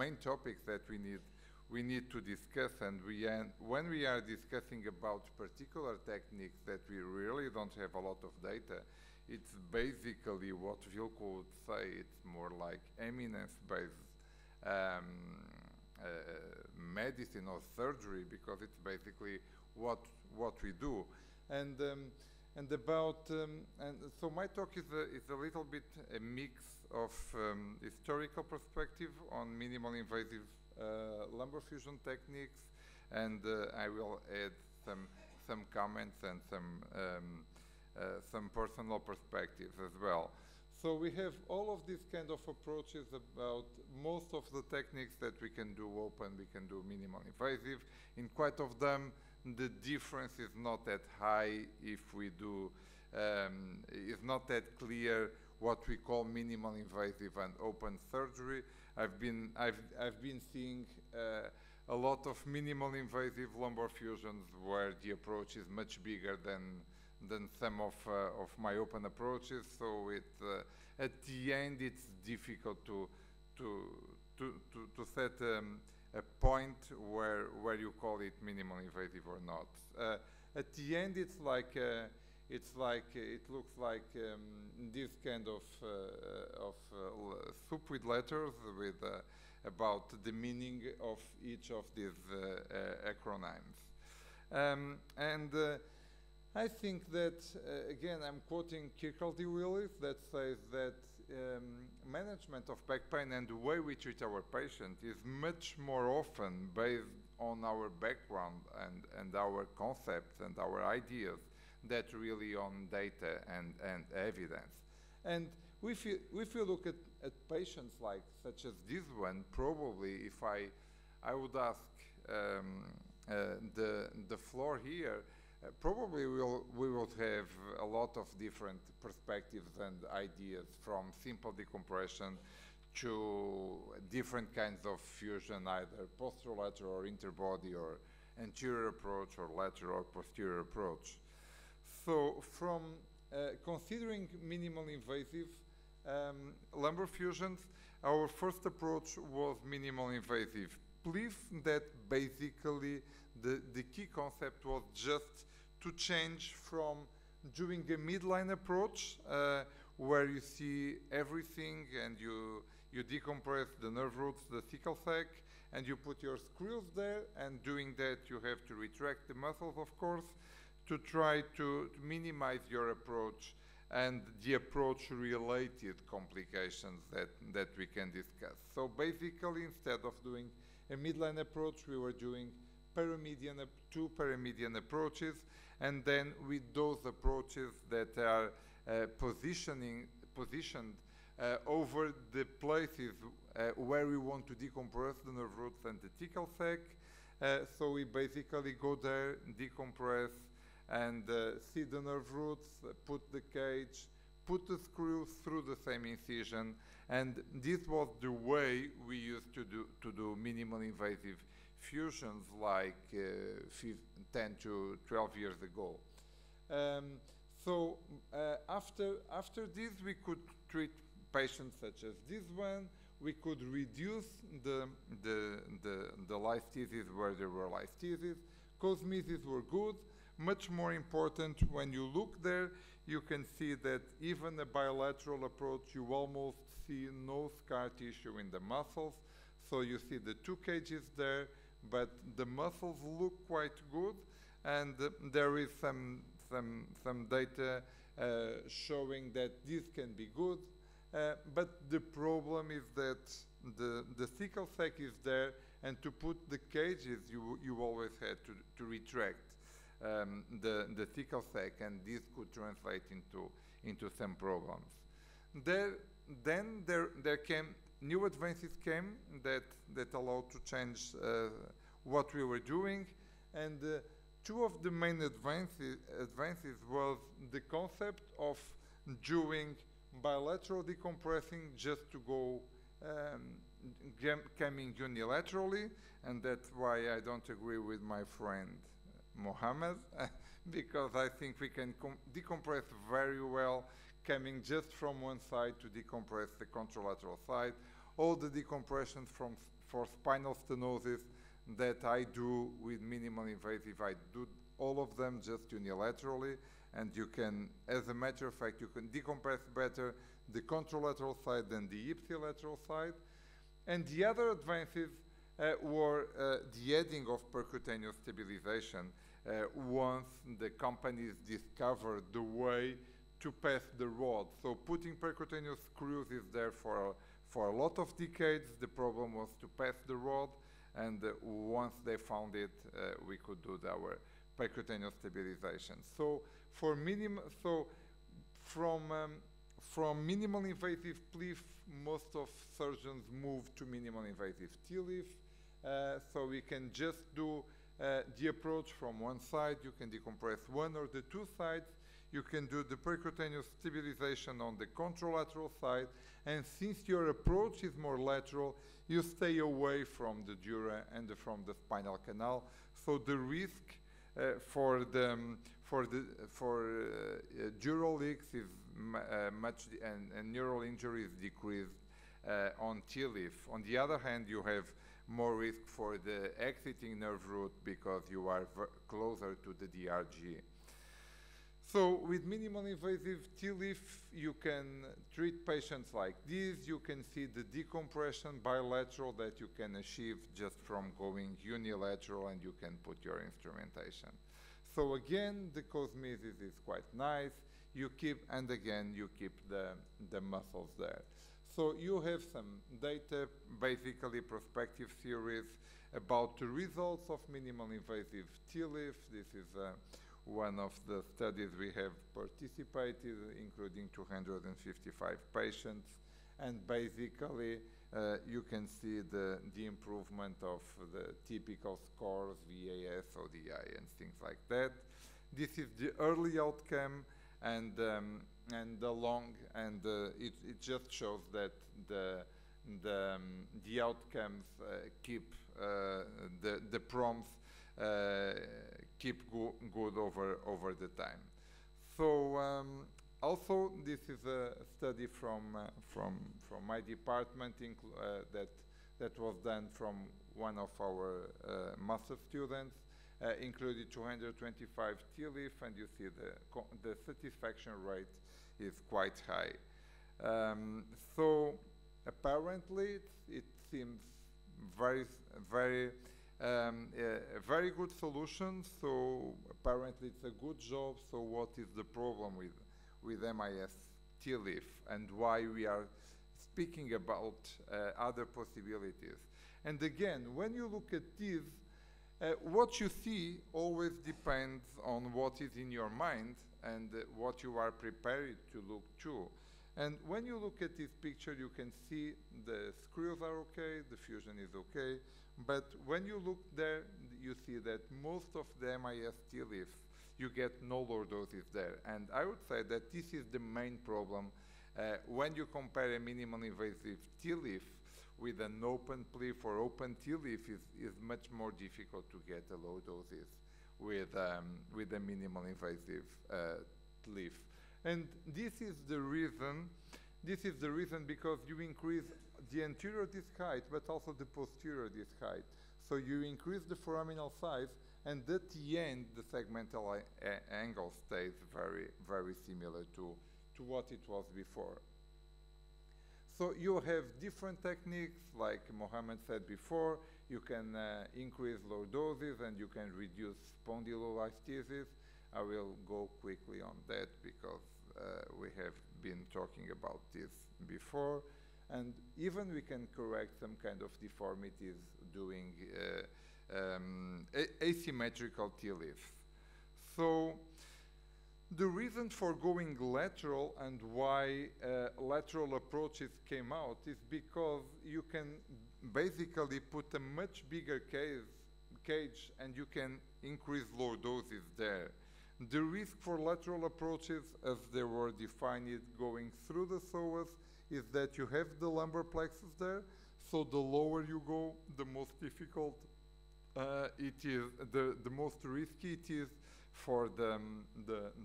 main topics that we need to discuss, and when we are discussing about particular techniques that we really don't have a lot of data, it's basically what Vilko would say. It's more like eminence-based medicine or surgery, because it's basically what we do. And so my talk is a little bit a mix of historical perspective on minimal invasive lumbar fusion techniques, and I will add some comments and some personal perspectives as well. So we have all of these kind of approaches about most of the techniques that we can do open, we can do minimal invasive. In quite of them, the difference is not that high if we do, it's not that clear what we call minimal invasive and open surgery. I've been seeing a lot of minimal invasive lumbar fusions where the approach is much bigger than some of my open approaches. So at the end, it's difficult to set a point where you call it minimal invasive or not. At the end, it looks like this kind of soup with letters with about the meaning of each of these acronyms. I think that, again, I'm quoting Kirkcaldy-Willis that says that management of back pain and the way we treat our patient is much more often based on our background and our concepts and our ideas than really on data and evidence. And if you look at patients like such as this one, probably if I would ask the floor here, probably we will have a lot of different perspectives and ideas, from simple decompression to different kinds of fusion, either posterolateral or interbody, or anterior approach, or lateral or posterior approach. So from considering minimal invasive lumbar fusions, our first approach was minimal invasive. Please, that basically the key concept was just to change from doing a midline approach where you see everything and you decompress the nerve roots, the thecal sac, and you put your screws there, and doing that you have to retract the muscles, of course, to try to minimize your approach and the approach-related complications that we can discuss. So basically, instead of doing a midline approach, we were doing two paramedian approaches, and then with those approaches that are positioned over the places where we want to decompress the nerve roots and the thecal sac. So we basically go there, decompress, and see the nerve roots, put the cage, put the screws through the same incision, and this was the way we used to do minimal invasive fusions like 10 to 12 years ago. So after this, we could treat patients such as this one. We could reduce the listhesis where there were listhesis. Cosmesis were good. Much more important, when you look there, you can see that even a bilateral approach, you almost see no scar tissue in the muscles. So you see the two cages there, but the muscles look quite good, and there is some data showing that this can be good, but the problem is that the thecal sac is there, and to put the cages, you always had to retract the thecal sac, and this could translate into some problems. Then there came new advances that allowed to change what we were doing, and two of the main advances was the concept of doing bilateral decompressing just to go coming unilaterally, and that's why I don't agree with my friend Mohammed, because I think we can decompress very well coming just from one side to decompress the contralateral side. All the decompression for spinal stenosis that I do with minimal invasive. I do all of them just unilaterally, and you can, as a matter of fact, you can decompress better the contralateral side than the ipsilateral side. And the other advances were the adding of percutaneous stabilization once the companies discovered the way to pass the rod. So putting percutaneous screws is there for a lot of decades. The problem was to pass the rod, and once they found it, we could do our percutaneous stabilization. So from minimal invasive PLIF, most of surgeons move to minimal invasive TLIF. So we can just do the approach from one side. You can decompress one or the two sides. You can do the percutaneous stabilization on the contralateral side. And since your approach is more lateral, you stay away from the dura and from the spinal canal. So the risk for dural leaks is much, and neural injury is decreased on TLIF. On the other hand, you have more risk for the exiting nerve root because you are closer to the DRG. So with minimal invasive TLIF, you can treat patients like this. You can see the decompression bilateral that you can achieve just from going unilateral, and you can put your instrumentation. So again, the cosmesis is quite nice. You keep, and again, you keep the muscles there. So you have some data, basically prospective theories about the results of minimal invasive TLIF. This is one of the studies we have participated, including 255 patients. And basically, you can see the improvement of the typical scores, VAS, ODI, and things like that. This is the early outcome, and the long, and it just shows that the outcomes keep the prompts keep good over the time. So also this is a study from my department that was done from one of our master students. Included 225 TLIF, and you see the satisfaction rate is quite high. So apparently it seems very good solution. So apparently it's a good job. So what is the problem with MIS TLIF, and why we are speaking about other possibilities? And again, when you look at this, what you see always depends on what is in your mind and what you are prepared to look to. And when you look at this picture, you can see the screws are okay, the fusion is okay, but when you look there, you see that most of the MIS TLIFs, you get no lordosis there. And I would say that this is the main problem when you compare a minimal invasive TLIF with an open PLIF or open TLIF is much more difficult to get a low doses with a minimal invasive TLIF. And this is the reason because you increase the anterior disc height, but also the posterior disc height. So you increase the foraminal size, and at the end, the segmental angle stays very, very similar to what it was before. So you have different techniques, like Mohammed said before. You can increase lordosis, and you can reduce spondylolisthesis. I will go quickly on that because we have been talking about this before. And even we can correct some kind of deformities doing asymmetrical TLIFs. So the reason for going lateral and why lateral approaches came out is because you can basically put a much bigger cage and you can increase lordosis there. The risk for lateral approaches, as they were defined going through the psoas, is that you have the lumbar plexus there, so the lower you go, the most difficult it is, the most risky it is for the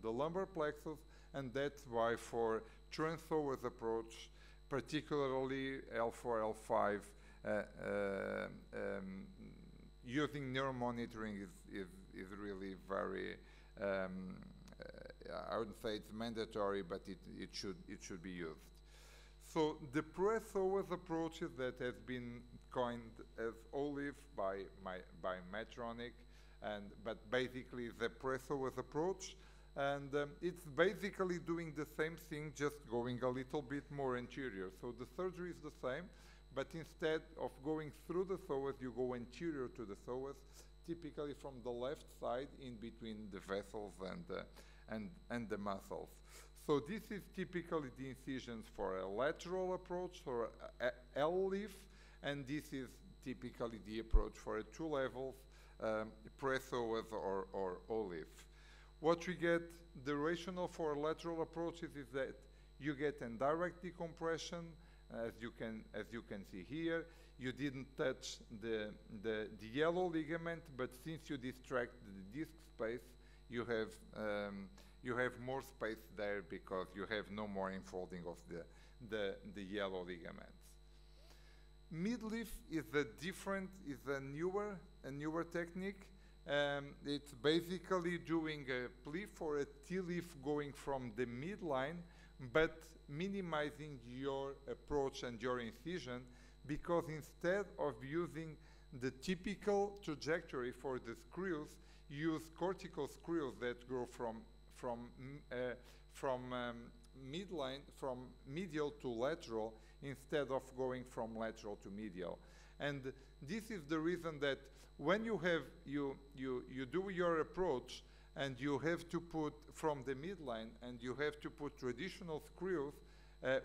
lumbar plexus, and that's why for transpsoas approach, particularly L4, L5, using neuromonitoring is really very, I wouldn't say it's mandatory, but it should be used. So the press-OS approaches that has been coined as OLIF by Medtronic, but basically the press-OS approach, and it's basically doing the same thing, just going a little bit more anterior. So the surgery is the same, but instead of going through the psoas, you go anterior to the psoas, typically from the left side in between the vessels and the muscles. So this is typically the incisions for a lateral approach or LLIF, and this is typically the approach for a two levels, press-OS or OLIF. What we get, the rationale for lateral approaches is that you get indirect decompression, as you can see here. You didn't touch the yellow ligament, but since you distract the disc space, you have more space there because you have no more enfolding of the yellow ligaments. Midlift is a newer technique. It's basically doing a PLIF or a T-lift going from the midline, but minimizing your approach and your incision, because instead of using the typical trajectory for the screws, use cortical screws that go from midline, from medial to lateral, instead of going from lateral to medial. And this is the reason that when you do your approach and you have to put from the midline and you have to put traditional screws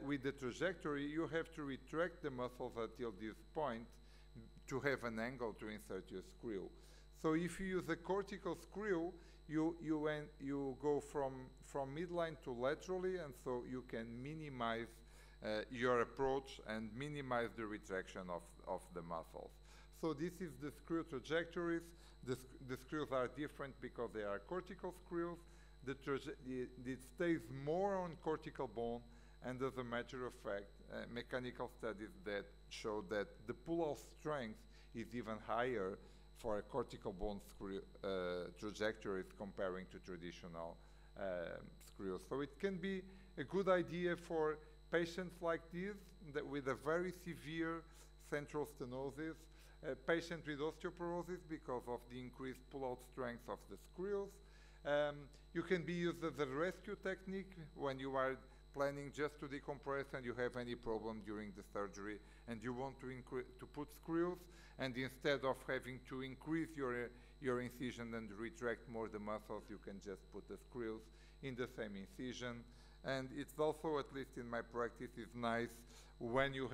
with the trajectory, you have to retract the muscles until this point to have an angle to insert your screw. So if you use a cortical screw, you go from midline to laterally, and so you can minimize your approach and minimize the retraction of the muscles. So this is the screw trajectories. The screws are different because they are cortical screws. It stays more on cortical bone, and as a matter of fact, mechanical studies that show that the pull-out strength is even higher for a cortical bone screw trajectories comparing to traditional screws. So it can be a good idea for patients like this that with a very severe central stenosis, a patient with osteoporosis because of the increased pull-out strength of the screws. You can be used as a rescue technique when you are planning just to decompress and you have any problem during the surgery and you want to put screws, and instead of having to increase your incision and retract more the muscles, you can just put the screws in the same incision. And it's also, at least in my practice, is nice when you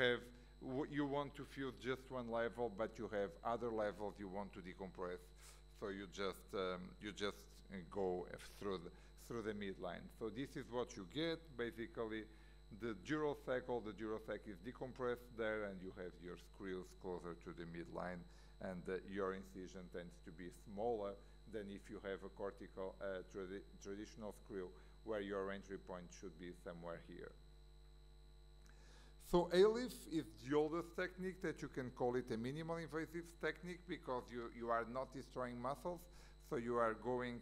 want to fuse just one level, but you have other levels you want to decompress, so you just go through the midline. So this is what you get. Basically, the dural sac, all the dural sac is decompressed there, and you have your screws closer to the midline, and your incision tends to be smaller than if you have a cortical traditional screw, where your entry point should be somewhere here. So ALIF is the oldest technique that you can call it a minimal invasive technique, because you are not destroying muscles, so you are going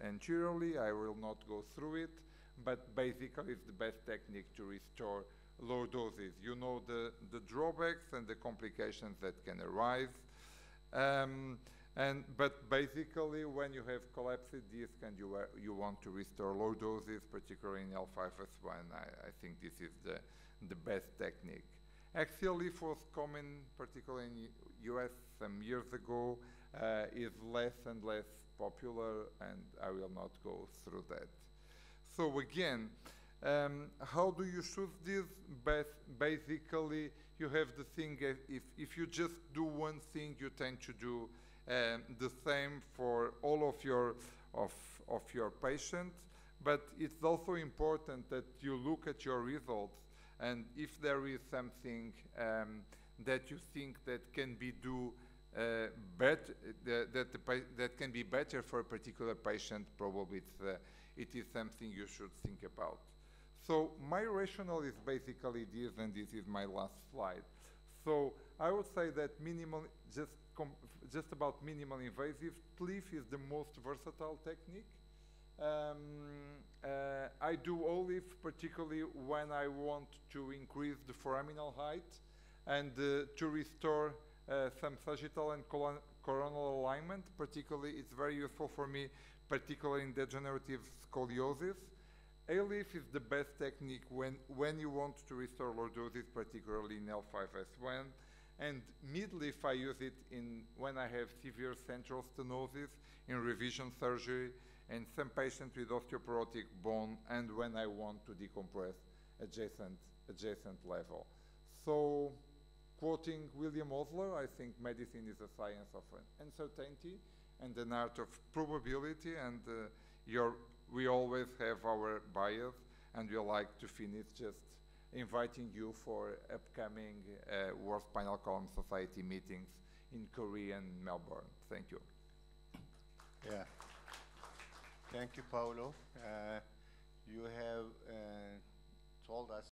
anteriorly. I will not go through it, but basically it's the best technique to restore low doses. You know the drawbacks and the complications that can arise. But basically, when you have collapsed disc and you want to restore low doses, particularly in L5S1, I think this is the best technique. Axial lift was common, particularly in US some years ago, is less and less popular, and I will not go through that. So again, how do you choose this? Basically, you have the thing, if you just do one thing, you tend to do the same for all of your patients, but it's also important that you look at your results, and if there is something that you think that can be better, that can be better for a particular patient, probably it is something you should think about. So my rationale is basically this, and this is my last slide. So I would say that just about minimal invasive, TLIF is the most versatile technique. I do olive particularly when I want to increase the foraminal height and to restore some sagittal and coronal alignment. Particularly, it's very useful for me, particularly in degenerative scoliosis. A-leaf is the best technique when you want to restore lordosis, particularly in L5S1. And mid-leaf, I use it when I have severe central stenosis, in revision surgery, and some patients with osteoporotic bone, and when I want to decompress adjacent level. So, quoting William Osler, I think medicine is a science of uncertainty and an art of probability, and we always have our bias, and we like to finish just inviting you for upcoming World Spinal Column Society meetings in Korea and Melbourne. Thank you. Yeah. Thank you, Paulo.